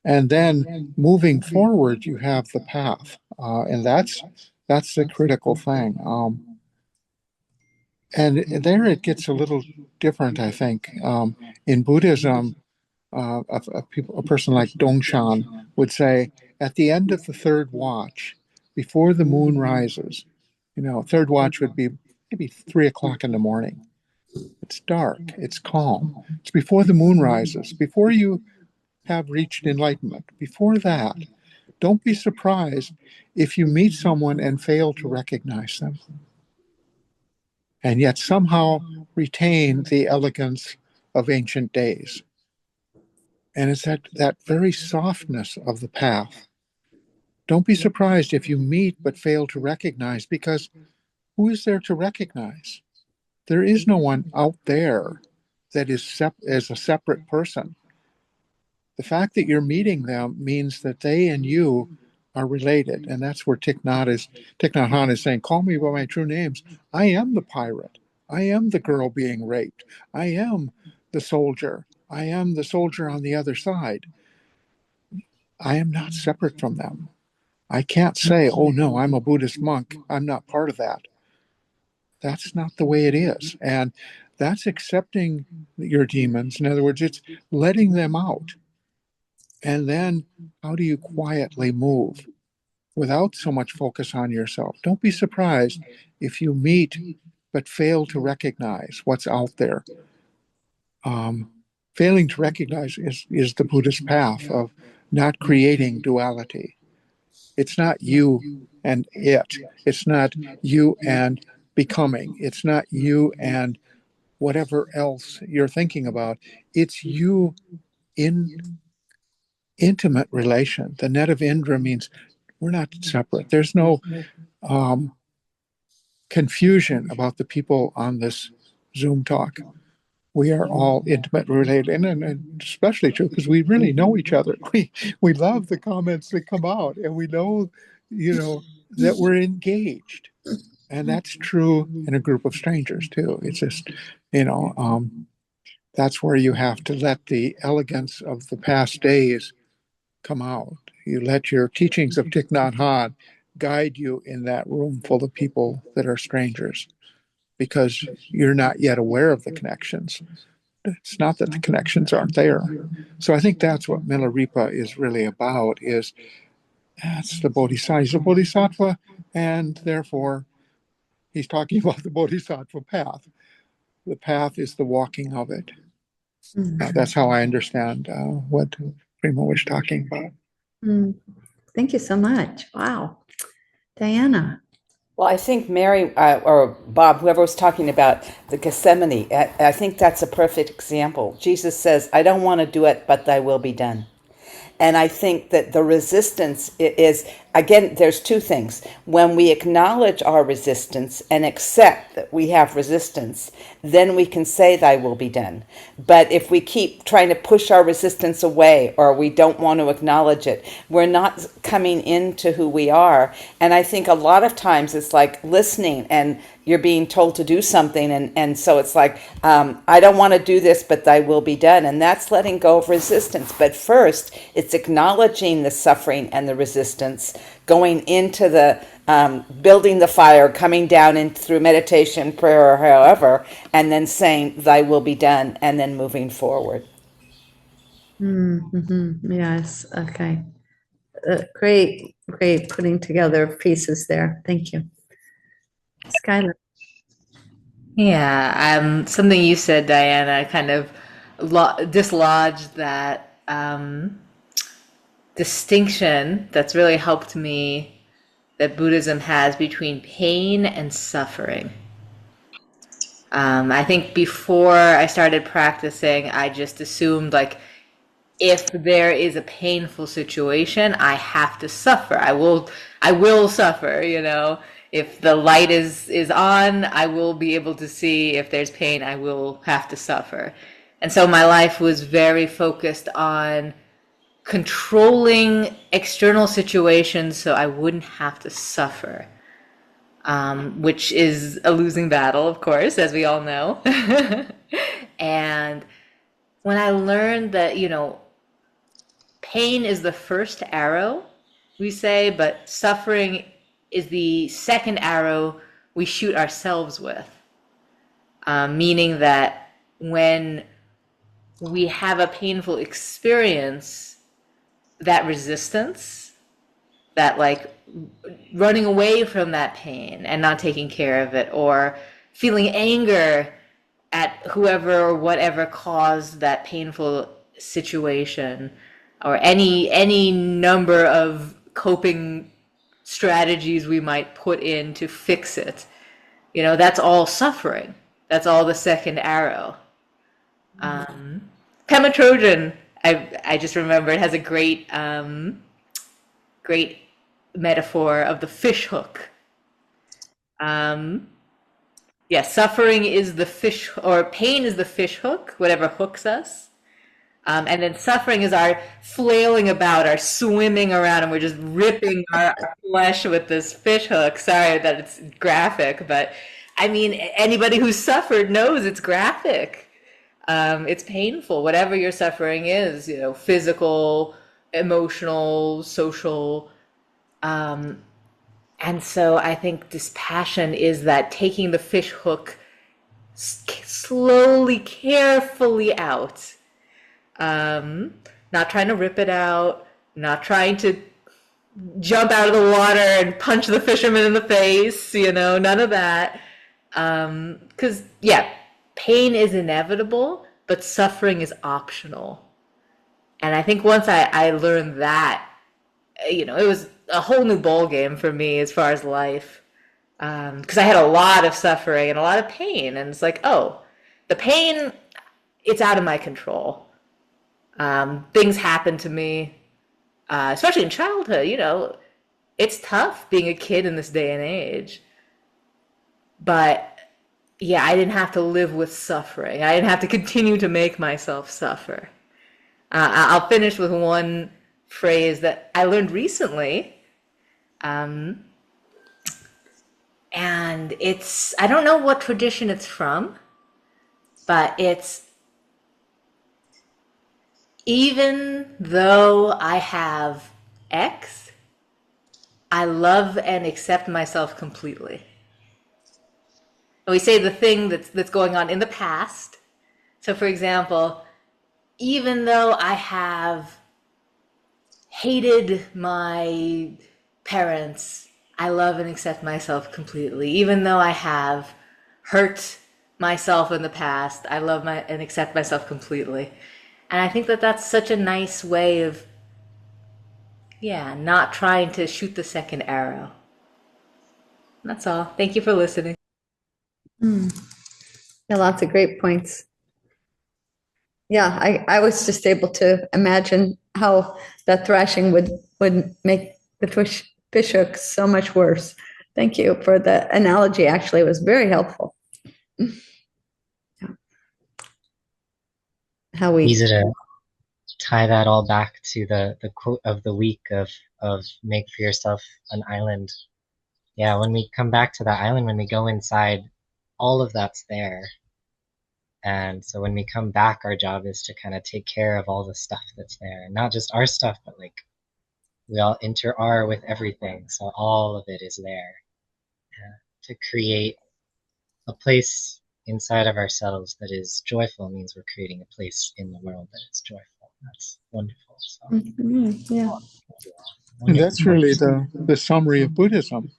And then moving forward, you have the path, and that's the critical thing. And there it gets a little different, I think. In Buddhism, a person like Dongshan would say, at the end of the third watch, before the moon rises, third watch would be maybe 3 o'clock in the morning. It's dark, it's calm. It's before the moon rises, before you have reached enlightenment. Before that, don't be surprised if you meet someone and fail to recognize them, and yet somehow retain the elegance of ancient days. And it's that very softness of the path. Don't be surprised if you meet but fail to recognize, because who is there to recognize? There is no one out there that is as a separate person. The fact that you're meeting them means that they and you are related. And that's where Thich Nhat Hanh is saying, call me by my true names. I am the pirate. I am the girl being raped. I am the soldier. I am the soldier on the other side. I am not separate from them. I can't say, oh no, I'm a Buddhist monk, I'm not part of that. That's not the way it is. And that's accepting your demons. In other words, it's letting them out. And then how do you quietly move without so much focus on yourself? Don't be surprised if you meet but fail to recognize what's out there. Failing to recognize is the Buddhist path of not creating duality. It's not you and it. It's not you and becoming. It's not you and whatever else you're thinking about. It's you in intimate relation. The net of Indra means we're not separate. There's no confusion about the people on this Zoom talk. We are all intimately related, and especially true because we really know each other. We love the comments that come out, and we know, that we're engaged, and that's true in a group of strangers too. It's just, that's where you have to let the elegance of the past days come out. You let your teachings of Thich Nhat Hanh guide you in that room full of people that are strangers, because you're not yet aware of the connections. It's not that the connections aren't there. So I think that's what Milarepa is really about, is that's the Bodhisattva. He's a Bodhisattva, and therefore he's talking about the Bodhisattva path. The path is the walking of it. That's how I understand what Prima was talking about. Thank you so much. Wow. Diana. Well, I think Mary or Bob, whoever was talking about the Gethsemane, I think that's a perfect example. Jesus says, I don't want to do it, but thy will be done. And I think that the resistance is, again, there's two things. When we acknowledge our resistance and accept that we have resistance, then we can say thy will be done. But if we keep trying to push our resistance away, or we don't want to acknowledge it, we're not coming into who we are. And I think a lot of times it's like listening and you're being told to do something. And so it's like, I don't want to do this, but thy will be done. And that's letting go of resistance. But first, it's acknowledging the suffering and the resistance, going into the building the fire, coming down in through meditation, prayer, or however, and then saying, thy will be done, and then moving forward. Yes. Okay. Great putting together pieces there. Thank you. Skylar. Yeah, something you said, Diana, kind of dislodged that distinction that's really helped me, that Buddhism has between pain and suffering. I think before I started practicing, I just assumed, like, if there is a painful situation, I have to suffer. I will suffer, If the light is on, I will be able to see. If there's pain, I will have to suffer. And so my life was very focused on controlling external situations so I wouldn't have to suffer, which is a losing battle, of course, as we all know. And when I learned that, pain is the first arrow, we say, but suffering is the second arrow we shoot ourselves with. Meaning that when we have a painful experience, that resistance, that like running away from that pain and not taking care of it, or feeling anger at whoever or whatever caused that painful situation, or any number of coping strategies we might put in to fix it, that's all suffering. That's all the second arrow. Pema Trojan, I just remember, it has a great metaphor of the fish hook. Suffering is the fish, or pain is the fish hook, whatever hooks us. And then suffering is our flailing about, our swimming around, and we're just ripping our flesh with this fish hook. Sorry that it's graphic, but I mean, anybody who's suffered knows it's graphic. It's painful, whatever your suffering is, physical, emotional, social. And so I think dispassion is that taking the fish hook slowly, carefully out. Not trying to rip it out, not trying to jump out of the water and punch the fisherman in the face, none of that. Because, pain is inevitable, but suffering is optional. And I think once I learned that, it was a whole new ball game for me as far as life. Because I had a lot of suffering and a lot of pain. And it's like, oh, the pain, it's out of my control. Things happen to me, especially in childhood, it's tough being a kid in this day and age. But yeah, I didn't have to live with suffering. I didn't have to continue to make myself suffer. I'll finish with one phrase that I learned recently. And I don't know what tradition it's from, but it's, even though I have X, I love and accept myself completely. And we say the thing that's going on in the past. So for example, even though I have hated my parents, I love and accept myself completely. Even though I have hurt myself in the past, I love and accept myself completely. And I think that that's such a nice way of, not trying to shoot the second arrow. That's all. Thank you for listening. Yeah, lots of great points. Yeah, I was just able to imagine how that thrashing would make the fish hook so much worse. Thank you for the analogy. Actually, it was very helpful. How we Easy to tie that all back to the quote of the week of make for yourself an island. Yeah, when we come back to that island, when we go inside, all of that's there. And so when we come back, our job is to kind of take care of all the stuff that's there. Not just our stuff, but like we all inter-are with everything. So all of it is there. To create a place inside of ourselves that is joyful means we're creating a place in the world that is joyful. That's wonderful. So, yeah. And that's really the summary of Buddhism,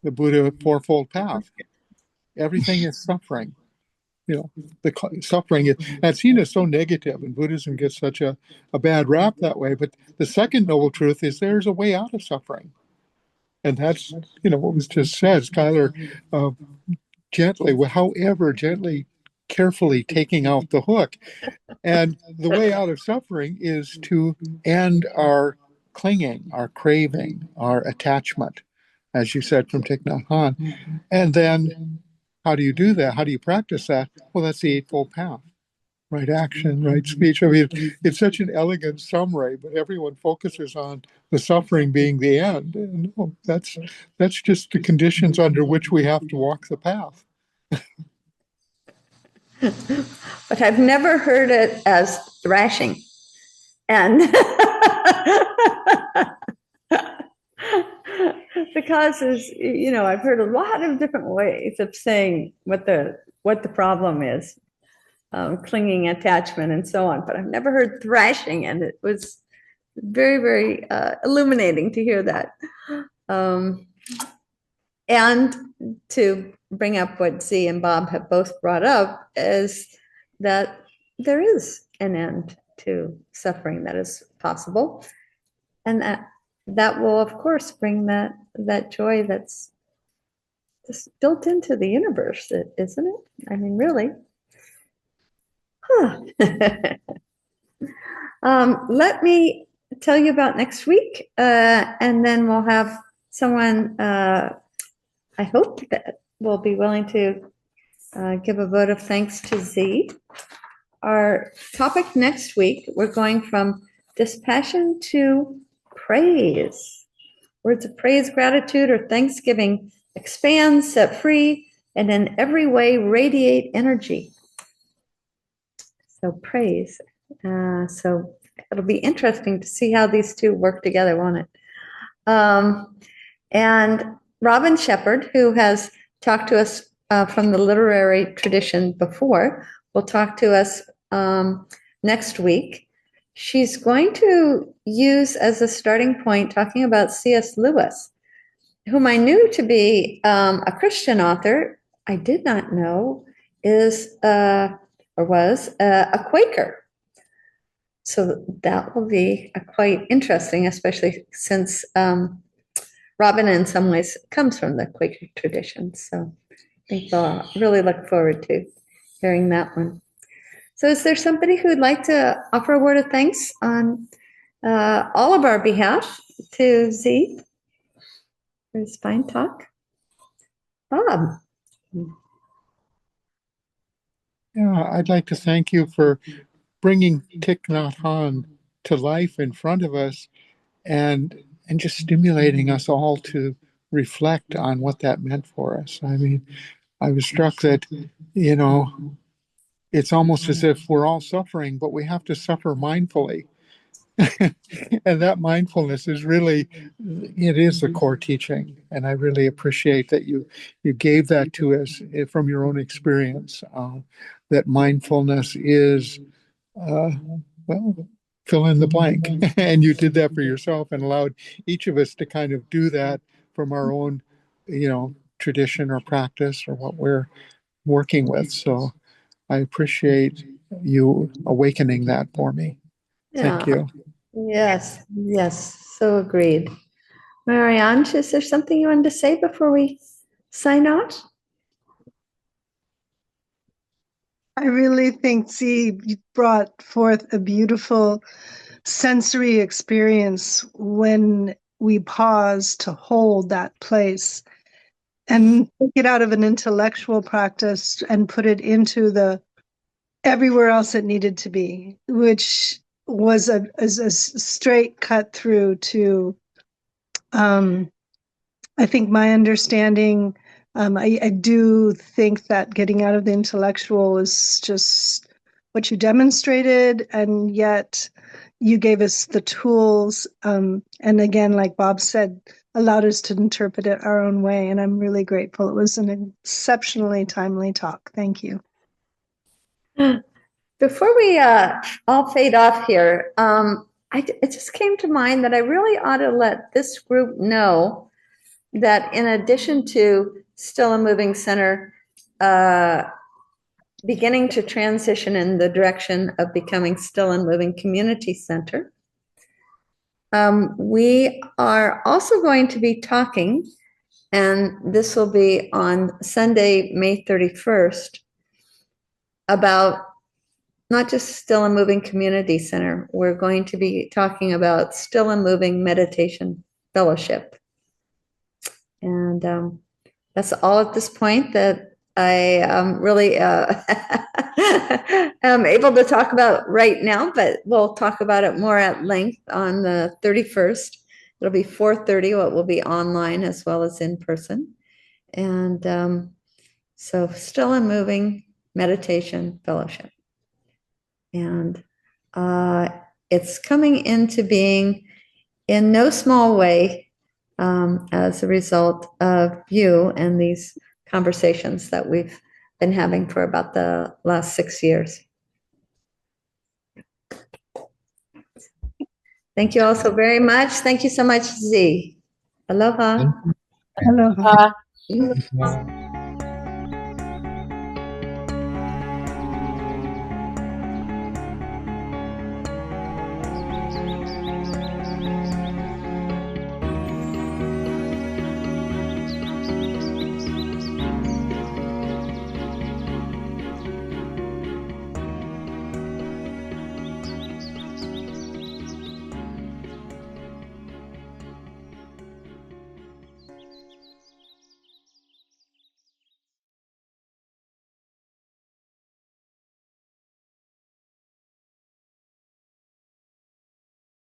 the Buddha Fourfold Path. Everything is suffering. The suffering is, and seen as so negative, and Buddhism gets such a bad rap that way. But the second noble truth is there's a way out of suffering. And that's, what was just said, Skylar, gently, carefully taking out the hook. And the way out of suffering is to end our clinging, our craving, our attachment, as you said from Thich Nhat Hanh. And then how do you do that? How do you practice that? Well, that's the Eightfold Path. Right action, right speech. I mean, it's such an elegant summary, but everyone focuses on the suffering being the end. And no, that's just the conditions under which we have to walk the path. But I've never heard it as thrashing. And the causes, I've heard a lot of different ways of saying what the problem is, clinging, attachment, and so on. But I've never heard thrashing, and it was very, very illuminating to hear that. And to bring up what Z and Bob have both brought up is that there is an end to suffering that is possible, and that will, of course, bring that joy that's just built into the universe, isn't it? I mean, really. Huh. Let me tell you about next week, and then we'll have someone, I hope, that will be willing to give a vote of thanks to Z. Our topic next week, we're going from dispassion to praise. Words of praise, gratitude, or thanksgiving expand, set free, and in every way radiate energy. So praise. So it'll be interesting to see how these two work together, won't it? And Robin Shepherd, who has talked to us from the literary tradition before, will talk to us next week. She's going to use as a starting point talking about C.S. Lewis, whom I knew to be a Christian author. I did not know is or was a Quaker. So that will be quite interesting, especially since Robin in some ways comes from the Quaker tradition. So I think we'll really look forward to hearing that one. So is there somebody who'd like to offer a word of thanks on all of our behalf to Z for his fine talk? Bob. Yeah, I'd like to thank you for bringing Thich Nhat Hanh to life in front of us and just stimulating us all to reflect on what that meant for us. I mean, I was struck that, you know, it's almost as if we're all suffering, but we have to suffer mindfully. And that mindfulness is really, it is the core teaching. And I really appreciate that you gave that to us from your own experience, that mindfulness is, well, fill in the blank. And you did that for yourself and allowed each of us to kind of do that from our own, tradition or practice or what we're working with. So I appreciate you awakening that for me. Thank you. Yes, yes, so agreed. Marianne, is there something you wanted to say before we sign off? I really think Z brought forth a beautiful sensory experience when we pause to hold that place and take it out of an intellectual practice and put it into the everywhere else it needed to be, which was a straight cut through to, I think my understanding. I do think that getting out of the intellectual is just what you demonstrated, and yet you gave us the tools. And again, like Bob said, allowed us to interpret it our own way. And I'm really grateful. It was an exceptionally timely talk. Thank you. Before we all fade off here, it just came to mind that I really ought to let this group know that in addition to Still and Moving Center beginning to transition in the direction of becoming Still and Moving Community Center, we are also going to be talking, and this will be on Sunday, May 31st, about not just Still and Moving Community Center. We're going to be talking about Still and Moving Meditation Fellowship. And that's all at this point that I really am able to talk about right now, but we'll talk about it more at length on the 31st. It'll be 4:30. It will be online as well as in person. And so Still and Moving Meditation Fellowship. And it's coming into being in no small way as a result of you and these conversations that we've been having for about the last 6 years. Thank you all so very much. Thank you so much, Z. Aloha. Aloha. Thank you.